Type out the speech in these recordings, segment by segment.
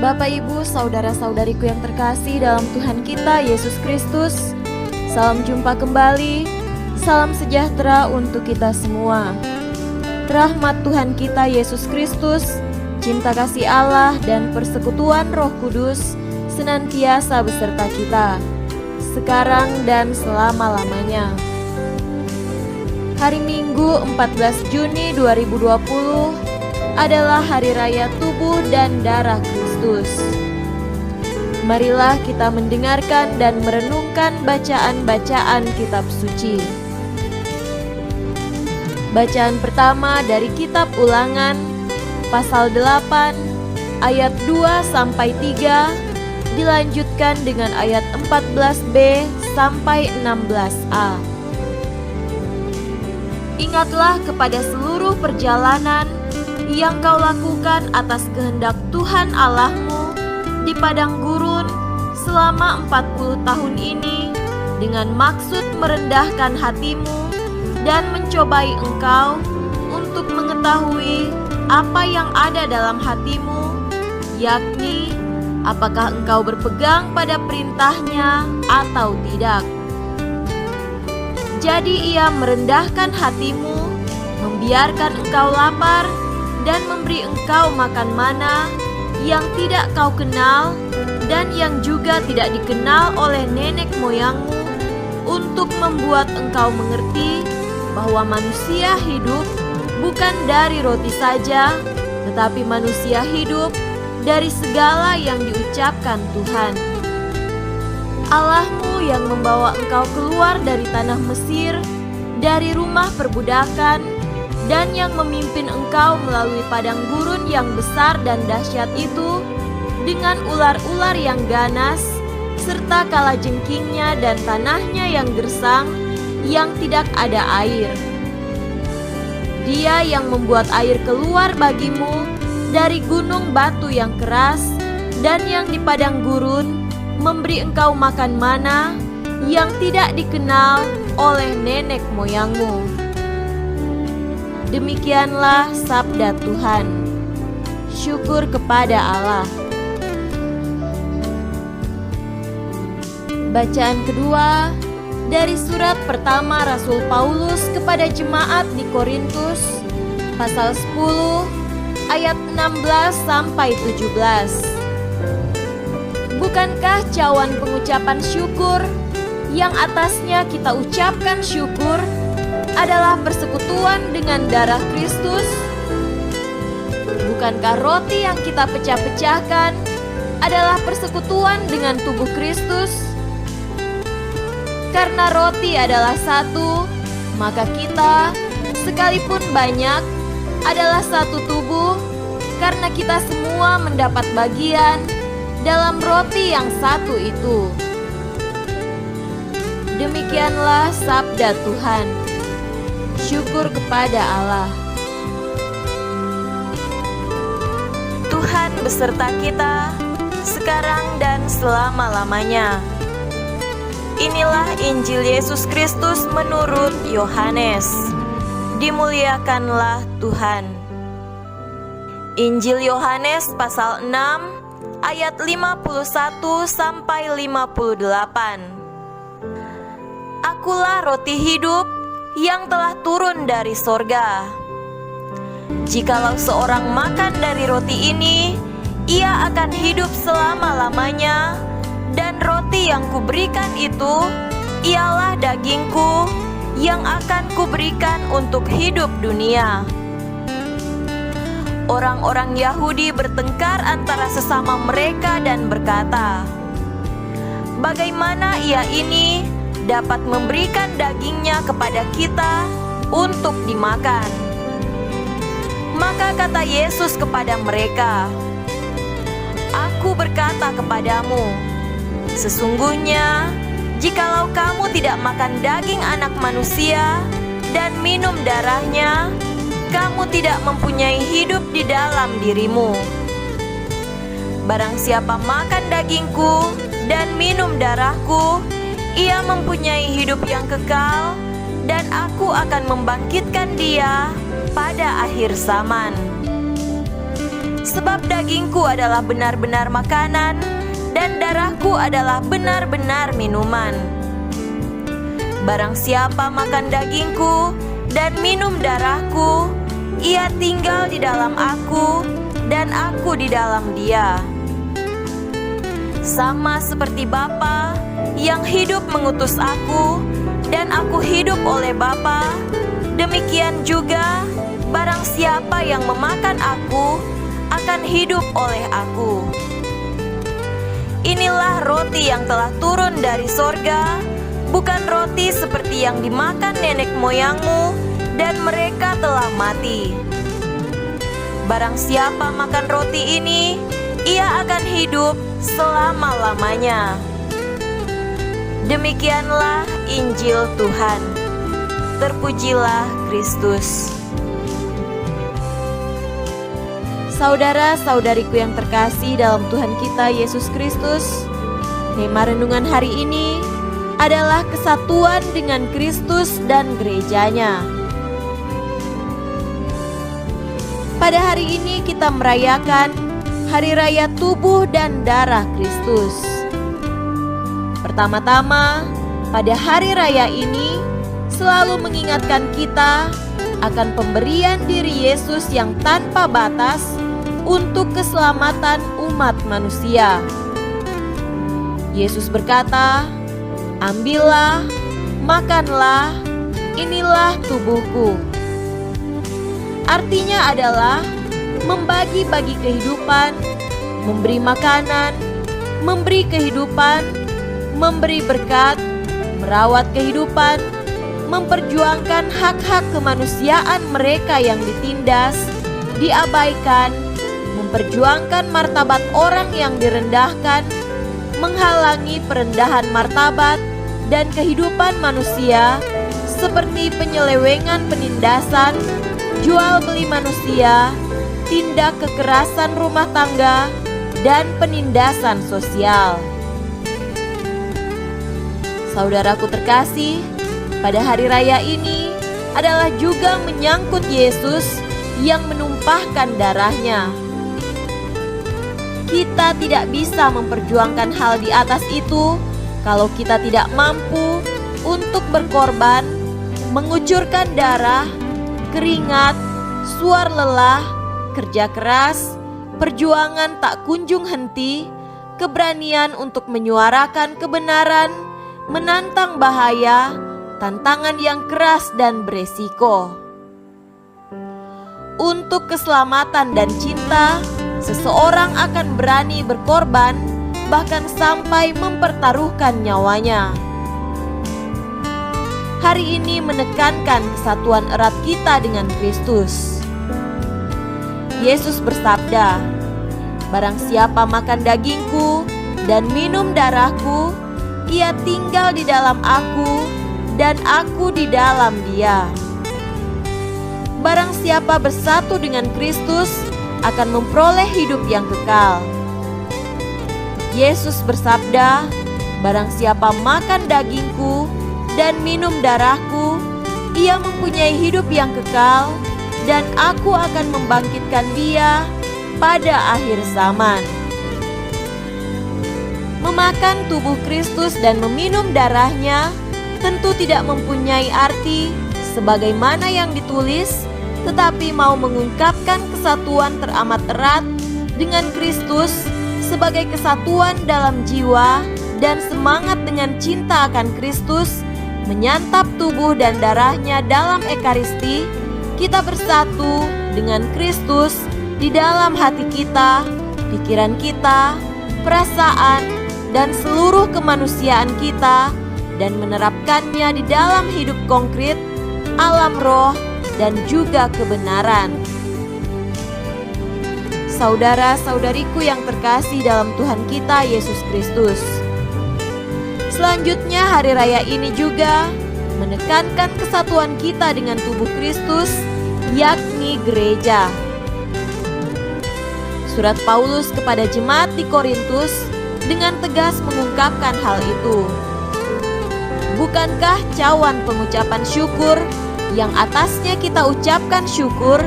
Bapak, Ibu, saudara-saudariku yang terkasih dalam Tuhan kita Yesus Kristus, salam jumpa kembali, salam sejahtera untuk kita semua. Rahmat Tuhan kita Yesus Kristus, cinta kasih Allah dan persekutuan Roh Kudus senantiasa beserta kita, sekarang dan selama-lamanya. Hari Minggu 14 Juni 2020 adalah Hari Raya Tubuh dan Darah Kristus. Marilah kita mendengarkan dan merenungkan bacaan-bacaan kitab suci. Bacaan pertama dari kitab Ulangan, pasal 8, ayat 2-3, dilanjutkan dengan ayat 14b sampai 16a. Ingatlah kepada seluruh perjalanan yang kau lakukan atas kehendak Tuhan Allahmu di padang gurun selama 40 tahun ini, dengan maksud merendahkan hatimu dan mencobai engkau untuk mengetahui apa yang ada dalam hatimu, yakni apakah engkau berpegang pada perintahnya atau tidak. Jadi ia merendahkan hatimu, membiarkan engkau lapar, dan memberi engkau makan mana yang tidak kau kenal dan yang juga tidak dikenal oleh nenek moyangmu, untuk membuat engkau mengerti bahwa manusia hidup bukan dari roti saja, tetapi manusia hidup dari segala yang diucapkan Tuhan. Allahmu yang membawa engkau keluar dari tanah Mesir, dari rumah perbudakan, dan yang memimpin engkau melalui padang gurun yang besar dan dahsyat itu, dengan ular-ular yang ganas, serta kalajengkingnya dan tanahnya yang gersang, yang tidak ada air. Dia yang membuat air keluar bagimu dari gunung batu yang keras, dan yang di padang gurun memberi engkau makan mana yang tidak dikenal oleh nenek moyangmu. Demikianlah sabda Tuhan. Syukur kepada Allah. Bacaan kedua dari surat pertama Rasul Paulus kepada jemaat di Korintus, pasal 10 ayat 16-17. Bukankah cawan pengucapan syukur yang atasnya kita ucapkan syukur adalah persekutuan dengan darah Kristus? Bukankah roti yang kita pecah-pecahkan adalah persekutuan dengan tubuh Kristus? Karena roti adalah satu, maka kita, sekalipun banyak, adalah satu tubuh, karena kita semua mendapat bagian dalam roti yang satu itu. Demikianlah sabda Tuhan. Syukur kepada Allah. Tuhan beserta kita sekarang dan selama-lamanya. Inilah Injil Yesus Kristus menurut Yohanes. Dimuliakanlah Tuhan. Injil Yohanes pasal 6 ayat 51-58. Akulah roti hidup yang telah turun dari sorga. Jikalau seorang makan dari roti ini, ia akan hidup selama-lamanya, dan roti yang kuberikan itu ialah dagingku yang akan kuberikan untuk hidup dunia. Orang-orang Yahudi bertengkar antara sesama mereka dan berkata, bagaimana ia ini dapat memberikan dagingnya kepada kita untuk dimakan? Maka kata Yesus kepada mereka, Aku berkata kepadamu, sesungguhnya jikalau kamu tidak makan daging anak manusia dan minum darahnya, kamu tidak mempunyai hidup di dalam dirimu. Barang siapa makan dagingku dan minum darahku, ia mempunyai hidup yang kekal, dan aku akan membangkitkan dia pada akhir zaman. Sebab dagingku adalah benar-benar makanan, dan darahku adalah benar-benar minuman. Barang siapa makan dagingku dan minum darahku, ia tinggal di dalam aku, dan aku di dalam dia. Sama seperti Bapa yang hidup mengutus aku, dan aku hidup oleh Bapa, demikian juga barang siapa yang memakan aku akan hidup oleh aku. Inilah roti yang telah turun dari sorga, bukan roti seperti yang dimakan nenek moyangmu, dan mereka telah mati. Barang siapa makan roti ini, ia akan hidup selama-lamanya. Demikianlah Injil Tuhan. Terpujilah Kristus. Saudara-saudariku yang terkasih dalam Tuhan kita Yesus Kristus, tema renungan hari ini adalah kesatuan dengan Kristus dan gerejanya. Pada hari ini kita merayakan Hari Raya Tubuh dan Darah Kristus. Pertama-tama, pada hari raya ini selalu mengingatkan kita akan pemberian diri Yesus yang tanpa batas untuk keselamatan umat manusia. Yesus berkata, "Ambillah, makanlah, inilah tubuhku." Artinya adalah membagi-bagi kehidupan, memberi makanan, memberi kehidupan, memberi berkat, merawat kehidupan, memperjuangkan hak-hak kemanusiaan mereka yang ditindas, diabaikan, memperjuangkan martabat orang yang direndahkan, menghalangi perendahan martabat dan kehidupan manusia seperti penyelewengan penindasan, jual beli manusia, tindak kekerasan rumah tangga, dan penindasan sosial. Saudaraku terkasih, pada hari raya ini adalah juga menyangkut Yesus yang menumpahkan darahnya. Kita tidak bisa memperjuangkan hal di atas itu kalau kita tidak mampu untuk berkorban, mengucurkan darah, keringat, suar lelah, kerja keras, perjuangan tak kunjung henti, keberanian untuk menyuarakan kebenaran, menantang bahaya, tantangan yang keras dan beresiko. Untuk keselamatan dan cinta, seseorang akan berani berkorban, bahkan sampai mempertaruhkan nyawanya. Hari ini menekankan kesatuan erat kita dengan Kristus. Yesus bersabda, "Barang siapa makan dagingku dan minum darahku, ia tinggal di dalam aku, dan aku di dalam dia." Barang siapa bersatu dengan Kristus akan memperoleh hidup yang kekal. Yesus bersabda, "Barang siapa makan dagingku dan minum darahku, ia mempunyai hidup yang kekal, dan aku akan membangkitkan dia pada akhir zaman." Memakan tubuh Kristus dan meminum darahnya tentu tidak mempunyai arti sebagaimana yang ditulis, tetapi mau mengungkapkan kesatuan teramat erat dengan Kristus sebagai kesatuan dalam jiwa dan semangat dengan cinta akan Kristus, menyantap tubuh dan darahnya dalam Ekaristi. Kita bersatu dengan Kristus di dalam hati kita, pikiran kita, perasaan, dan seluruh kemanusiaan kita, dan menerapkannya di dalam hidup konkret, alam roh, dan juga kebenaran. Saudara-saudariku yang terkasih dalam Tuhan kita Yesus Kristus, selanjutnya hari raya ini juga menekankan kesatuan kita dengan tubuh Kristus, yakni gereja. Surat Paulus kepada jemaat di Korintus dengan tegas mengungkapkan hal itu. Bukankah cawan pengucapan syukur yang atasnya kita ucapkan syukur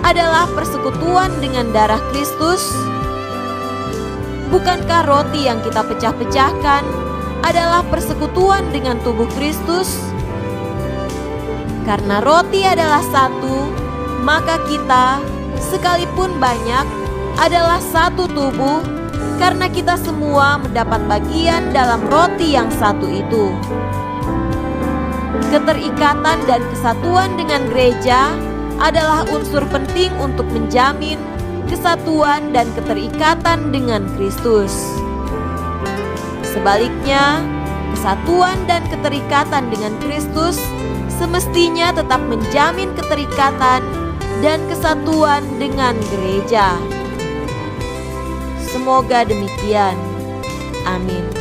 adalah persekutuan dengan darah Kristus? Bukankah roti yang kita pecah-pecahkan adalah persekutuan dengan tubuh Kristus? Karena roti adalah satu, maka kita, sekalipun banyak, adalah satu tubuh, karena kita semua mendapat bagian dalam roti yang satu itu. Keterikatan dan kesatuan dengan gereja adalah unsur penting untuk menjamin kesatuan dan keterikatan dengan Kristus. Sebaliknya, kesatuan dan keterikatan dengan Kristus semestinya tetap menjamin keterikatan dan kesatuan dengan gereja. Semoga demikian. Amin.